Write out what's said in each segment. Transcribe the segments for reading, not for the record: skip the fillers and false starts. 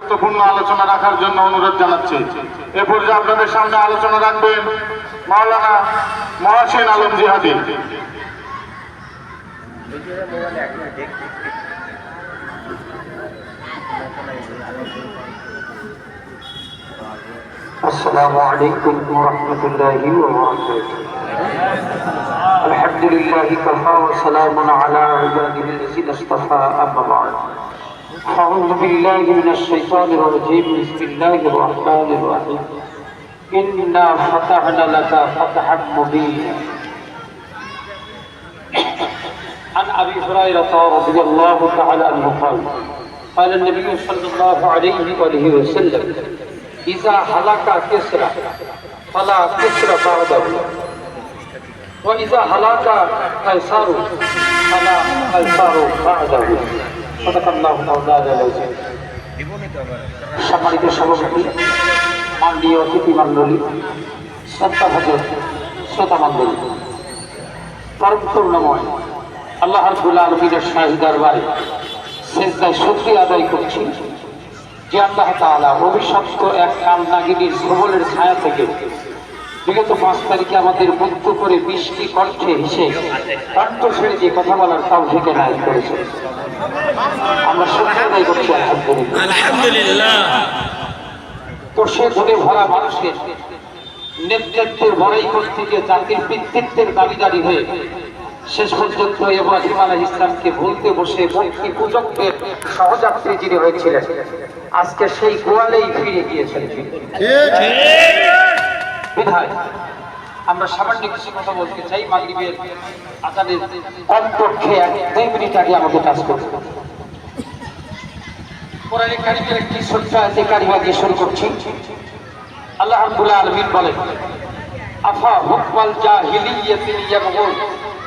গুরুত্বপূর্ণ আলোচনা রাখার জন্য অনুরোধ জানাচ্ছি। এ পর্যায়ে আপনাদের সামনে আলোচনা রাখবেন মাওলানা মহসিন আলম জিহাদি। السلام عليكم ورحمة الله وبركاته. الحمد لله كفى وسلام على عباده الذين اصطفى أما بعد. أعوذ بالله من الشيطان الرجيم. بسم الله الرحمن الرحيم. إنا فتحنا لك فتحا مبينا. عن أبي هريرة رضي الله تعالى عنه قال قال النبي صلى الله عليه وآله وسلم إذا هلك كسرى فلا كسرى بعده وإذا هلك قيصر فلا قيصر بعده. صدق الله مولانا العظيم. সম্মানিত সভাপতি, মাননীয় অতিথি মণ্ডলী, শ্রদ্ধাভাজন শ্রোতা মণ্ডলী, পরম করুণাময় আল্লাহ রাব্বুল আলামিনের শাহী দরবারে সিজদায় শুকরিয়া আদায় করছি যে আল্লাহ তাআলা অভিশপ্ত এক কালনাগিনীর সবলের ছায়া থেকে বিগত ৫ তারিখে আমাদের মুক্ত করে বৃষ্টি কণ্ঠে হেসে কণ্ঠ ছেড়ে যে কথা বলার তৌফিক এনায়েত করেছে। আমরা শুকরিয়া আদায় করছি আলহামদুলিল্লাহ। তো সে ধরে ভরা মানুষের নেতৃত্বের বড়াই করতে গিয়ে জাতির পিতৃত্বের দাবিদারি হয়ে শেষ পর্যন্ত ইব্রাহিম আলাইহিস সালামকে ভুলতে বসে মূর্তি পূজকদের সহযাত্রী যিনি হয়েছিলেন, আজকে সেই গোয়ালেই ফিরে গিয়েছেন। বিধায় আমরা সামান্য কিছু কথা বলতে চাই। মাগরিবের আযানের কমপক্ষে 1-2 মিনিট আগে আমাকে কাজ করতে কোরআনে কারীমের একটি ছোট্ট আয়াতে কারিমা দিয়ে শুরু করছি। আল্লাহ রাব্বুল আলামিন বলেন, আফা হুকমাল জাহিলিয়াতি ইয়াবগুন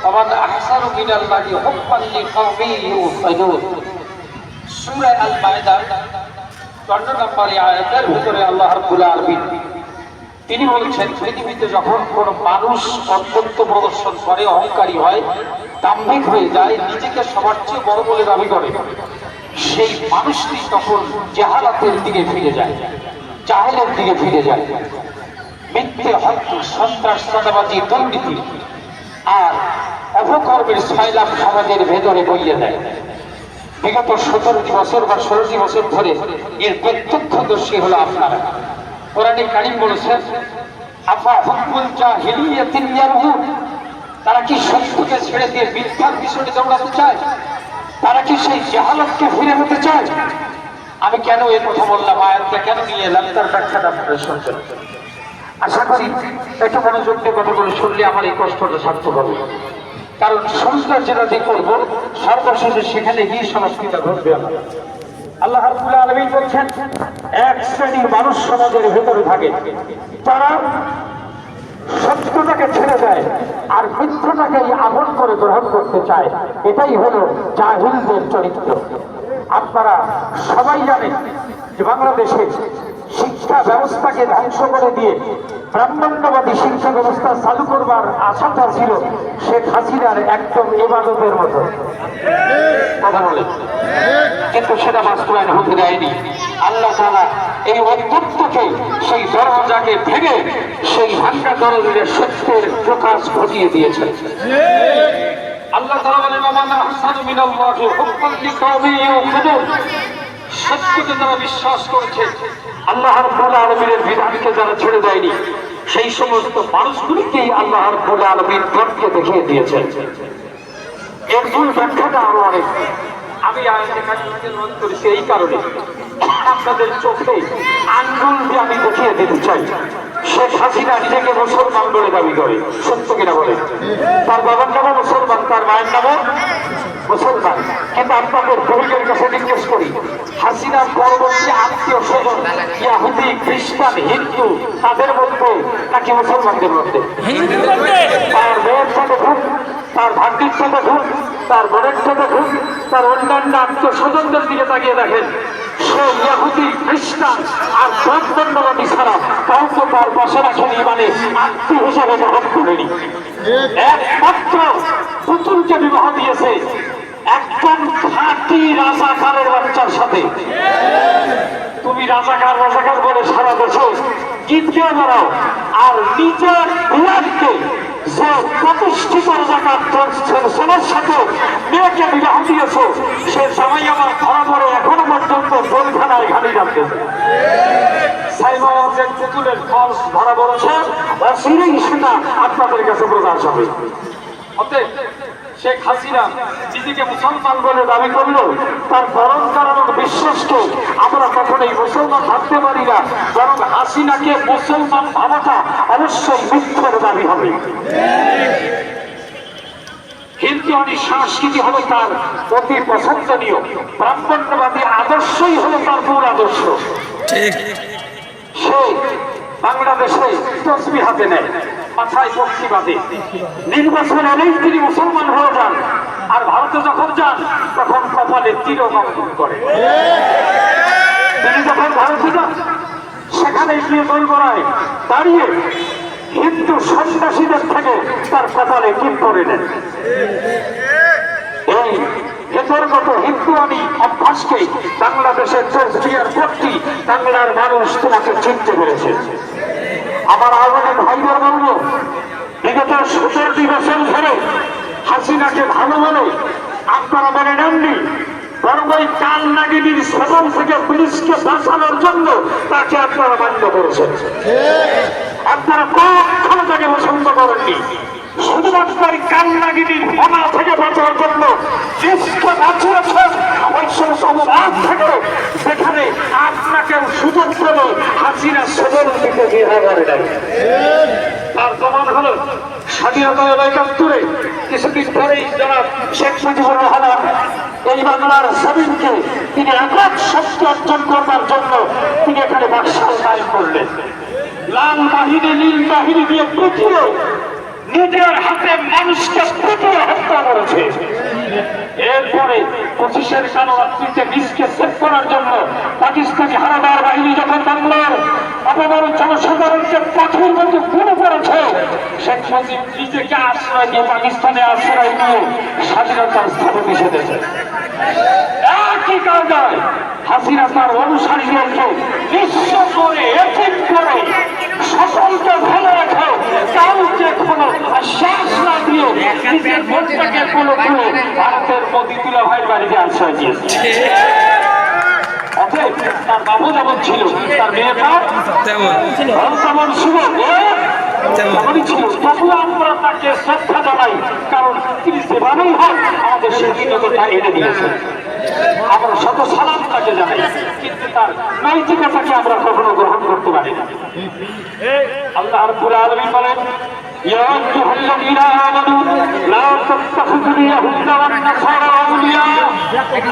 ওয়া মান আহসানু মিনাল্লাহি হুকমান লিকাওমিন ইউকিনুন। সূরা আল মায়েদা ৫ নম্বর আয়াতের ভিতরে আল্লাহ রাব্বুল আলামিন তিনি বলছেন, পৃথিবীতে যখন কোন মানুষ অত্যন্ত প্রদর্শন করে, অহংকারী হয়, দাম্ভিক হয়ে যায়, নিজেকে সবার চেয়ে বড় বলে দাবি করে, সেই মানুষটি তখন জাহালাতের দিকে ফিরে যায়, জাহেলের দিকে ফিরে যায়। মিথ্যে, হত্যা, সন্ত্রাস, চাঁদাবাজি, দুর্নীতি আর অপকর্মের সয়লাভ সমাজের ভেতরে বইয়ে দেয়। বিগত 17 বছর বা 16 বছর ধরে এর প্রত্যক্ষদর্শী হলো আপনারা। কোরআনে কারীম বলেছেন, আফা হুকমুল জাহিলিয়াতিন ইয়ারহুন, তারা কি সত্যকে ছেড়ে দিয়ে মিথ্যার পিছনে দৌড়াতে চায়? তারা কি সেই জাহালাতকে ফিরে পেতে চায়? আমি কেন এই কথা বললাম, আয়াতটা কেন নিয়ে এলাম, তার ব্যাখ্যাটা আপনারা শুনছেন। আশা করি একটু মনোযোগ দিয়ে কথাগুলো শুনলে আমার এই কষ্টটা সার্থক হবে। কারণ সংস্কার যেটা দিয়ে করবো সর্বশেষে সেখানে গিয়ে সংস্কৃতি ঘটবে। আল্লাহ রাব্বুল আলামিন বলছেন, এক শ্রেণীর মানুষ সমাজের ভেতরে থাকে, তারা সত্যটাকে ছেড়ে দেয় আর মিথ্যাটাকে আপন করে গ্রহণ করতে চায়। এটাই হলো জাহিলদের চরিত্র। আপনারা সবাই জানেন যে বাংলাদেশে শিক্ষা ব্যবস্থাকে ধ্বংস করে দিয়ে ব্রাহ্মণ্যবাদী শিক্ষা ব্যবস্থা চালু করবার আশাটা ছিল শেখ হাসিনার একদম ইবাদতের মতো কথা বলে, কিন্তু সেটা বাস্তবায়ন হতে দেয়নি। আল্লাহ তাআলা এই অধ্যক্ষকে, সেই দরজাকে ভেঙে সেই ভাঙ্গা দরজার সত্যের প্রকাশ ঘটিয়ে দিয়েছেন। আল্লাহ তাআলা বলেন, ওয়া মান আহসানু মিনাল্লাহি হুকমান লিকাওমিন ইউকিনুন। সত্যকে যারা বিশ্বাস করেছে, আল্লাহ রাব্বুল আলামিনের বিধানকে যারা ছেড়ে দেয়নি, সেই সমস্ত মানুষগুলিকেই আল্লাহ রাব্বুল আলামিন পথকে দেখিয়ে দিয়েছেন। এর মূল ব্যাখ্যাটা আরো অনেক। আমি আয়াতে কারিমাকে অনুরোধ করেছি এই কারণে, আপনাদের চোখে আঙ্গুল দিয়ে আমি দেখিয়ে দিতে চাই, শেখ হাসিনা নিজেকে মুসলমান বলে দাবি করে, সত্য কিনা বলে? তার বাবার নামও মুসলমান, তার মায়ের নামও মুসলমান। কিন্তু আপনাদের গরিবের কাছে জিজ্ঞেস করি, হাসিনার পরবর্তী আত্মীয় স্বজন ইহুদি, খ্রিস্টান, হিন্দু, তাদের মধ্যে নাকি মুসলমানদের মধ্যে? তার মেয়ের সাথে ভুল, তার ভাগ্যের সাথে ভুল, তার বোনের সাথে ভুল, তার অন্যান্য আত্মীয় স্বজনদের দিকে তাকিয়ে দেখেন, সে ইহুদি, খ্রিস্টান আর ব্রাহ্মণ্যবাদী ছাড়া কাউকে তার পাশে রাখেনি, মানে আত্মীয় হিসাবে গ্রহণ করেনি। একমাত্র পুতুলকে বিবাহ দিয়েছে একজন খাঁটি রাজাকারের বাচ্চার সাথে। তুমি রাজাকার রাজাকার বলে সারা দেশে গীত গেয়ে বেড়াও, আর নিজের বিরাটকে যে প্রতিষ্ঠিত রাজাকার ছেলের সাথে মেয়েকে বিবাহ দিয়েছে, সে জামাই আমার ধরা পড়ে এখনো পর্যন্ত জেলখানায় ঘানি রাখতেছে। সাইবাবাদের পুতুলের ফল ধরা পড়েছে, অচিরেই সেটা আপনাদের কাছে প্রকাশ হবে। অতএব শেখ হাসিনা নিজেকে মুসলমান বলে দাবি করলো, তার বরণ কারণ বিশ্বাসকে আমরা কখনোই মুসলমান ভাবতে পারি না, বরং হাসিনাকে মুসলমান ভাবাটা অবশ্যই মিথ্যের দাবি হবে। হিন্দুয়ানি সংস্কৃতি হলো তার অতি পছন্দনীয়, ব্রাহ্মণ্যবাদী আদর্শই হলো তার মূল আদর্শ। সে বাংলাদেশে তসবি হাতে নেয়, মাথায় ভক্তি বাঁধে, নির্বাচন এলেই তিনি মুসলমান হয়ে যান, আর ভারতে যখন যান তখন কপালে তিরস্কার করে। তিনি যখন ভারতে যান সেখানে গিয়ে দোলগড়ায় দাঁড়িয়ে হিন্দু সন্ন্যাসীদের থেকে তার কপালে টিপ করে নেন। এই ভেতরগত হিন্দুয়ানি অভ্যাসকে বাংলাদেশের কোচবিহার ভর্তি বাংলার মানুষ তোমাকে চিনতে পেরেছে। আমার আওয়ামী ভাইদের বলব, বিগত 17 বছর ধরে হাসিনাকে ভালো বলে আপনারা মেনে নেননি, বরং ওই কাল নাগিনীর সেবন থেকে পুলিশকে বাঁচানোর জন্য তাকে আপনারা মান্য করেছেন। আপনারা কখনো তাকে পছন্দ করেননি, শুধুমাত্র কাল নাগিনীর ফনা থেকে বাঁচার জন্য দেশকে বাঁচিয়েছেন। ওই সমস্ত অপরাধ থেকে সেখানে আপনাকে সুযোগ পেলে হাসিনা সেবন দিতে দ্বিধা করে নাই। তার প্রমাণ হলো স্বাধীনতা ৭১ কিছুদিন পরেই যারা শেখ মুজিবুর রহমান এই বাংলার জমিনকে তিনি একক শক্তি অর্জন করবার জন্য তিনি এখানে বাকশাল কায়েম করলেন। লাল বাহিনী নীল বাহিনী দিয়ে পিটিয়ে নিজের হাতে মানুষকে পিটিয়ে হত্যা করেছে। এরপরে 25-এর কালরাত্রিতে নিজকে সেভ করার জন্য পাকিস্তানি হানাদার বাহিনী যখন বাংলার অপবর জনসাধারণকে পাখির মতো গুলি করেছে, শেখ মুজিব নিজেকে আশ্রয় দিয়ে পাকিস্তানে আশ্রয় নিয়ে স্বাধীনতার স্থাপন এসেছে। একই কায়দায় হাসিনা তার অনুসারীদেরকে বিশ্ব করে একিট করে সকলকে ভালো রেখে কাউকে কোনো শ্বাস না দিয়ে নিজের মনটাকে কোনো করে ভারতের মোদী তুলা ভাইয়ের বাড়িতে আশ্রয় দিয়েছে। অতএব তার বাবু যেমন ছিল, তার মেয়েটা তেমন ছিল, তেমনই ছিল। তবুও আমরা তাকে শ্রদ্ধা জানাই, কারণ তিনি যেভাবেই হোক আমাদের স্বাধীনতা এনে দিয়েছেন। আমরা শত সালাম তাকে জানাই, কিন্তু তার নৈতিকতাকে আমরা কখনো গ্রহণ করতে পারি না। আল্লাহ রাব্বুল আলামিন বলেন, ইয়া আইয়ুহাল্লাযীনা আমানু লা তাত্তাখিযুল ইয়াহুদা ওয়ান নাসারা আউলিয়া।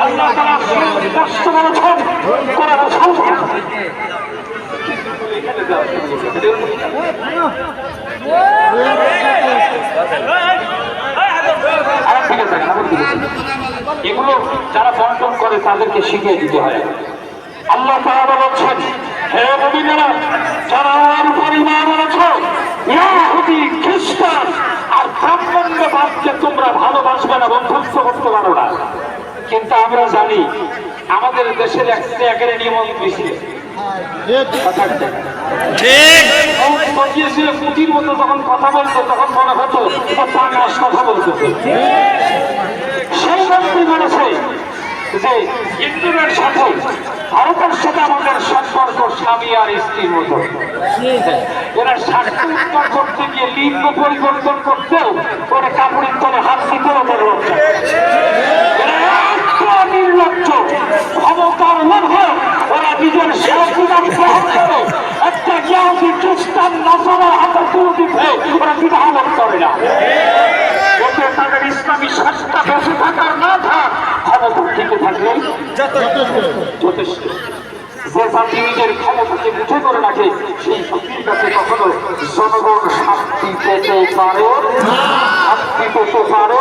আল্লাহ তাআলা স্পষ্ট বলেছেন কোরআনে এগুলো যারা বন্টন করে তাদেরকে শিখিয়ে দিতে হয়। আল্লাহ তাআলা বলেছেন, হে মুমিনেরা, যারা আমার উপর ঈমান এনেছো, ইহুদি খ্রিস্টান আর ব্রাহ্মণ্যবাদকে তোমরা ভালোবাসবে না, বন্ধুত্ব করতে পারো না। কিন্তু আমরা জানি আমাদের দেশের এক ত্যাগের নিয়মন্ত্রী ছিল, পুঁথির মতো যখন কথা বলতো তখন মনে হতো পাঁচ কথা বলতেছে। সেই মন্ত্রী বলেছে যে হিন্দুদের সাথে ভারতের সাথে আমাদের সম্পর্ক স্বামী আর স্ত্রীর মতো। এরা স্বার্থ উত্তর করতে গিয়ে লিঙ্গ পরিবর্তন করতেও ওরা কাপড়ের তলে হাত দিতেও ওদের লজ্জা। এরা এত নির্লজ্জ, ক্ষমতার লোভে ওরা নিজের স্বাধীনতা গ্রহণ করে একটা জ্ঞানী খ্রিস্টান নাসারার হাতে তুলে দিতে ওরা বিবাহ করে না। ওতে তাদের ইসলামী শাস্ত্র বেঁচে থাকার না থাক, ক্ষমতা টিকে থাকলেই যথেষ্ট। যে জাতি নিজের ক্ষমতাকে মুঠে করে রাখে সেই শক্তির কাছে কখনো জনগণ শান্তি পেতে পারে, শান্তি পেতে পারে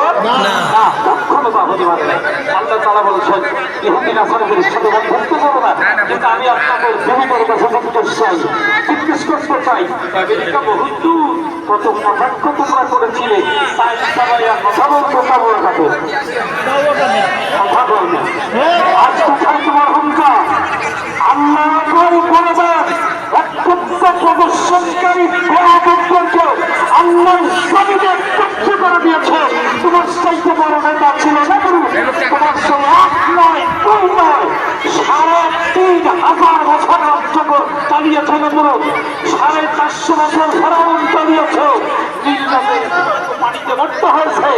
না, কখনো তা হতে পারে না। আল্লাহ তাআলা বলেছেন, ইহুদি নাসারাদের সাথে বন্ধুত্ব করো না। কিন্তু আমি আপনাদের বিবেকের কাছে জিজ্ঞেস করতে চাই, আমেরিকা বহুত দূর, কত কটাক্ষ তোমরা করেছিলে, তাই সবাই আর কথা বলতে পারবো না, কথা বলবে। আজ কোথায় তোমার অহংকার? আল্লাহ ধর্ষণকারী বেয়াদবদেরকে আল্লাহর জমিনে তুচ্ছ করে দিয়েছে। তোমার চাইতে বড় নেতা ছিল না গুরু, তোমার সঙ্গে এক নয় দুই নয় ৩,৫০০ বছর রাজ্য চালিয়েছে গুরু, ৪৫০ বছর ফেরাউন চালিয়েছে। পানিতে মরতে হয়েছে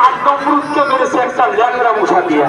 আর নমরুদকে মেরেছে একটা ল্যাংড়া মশা দিয়া।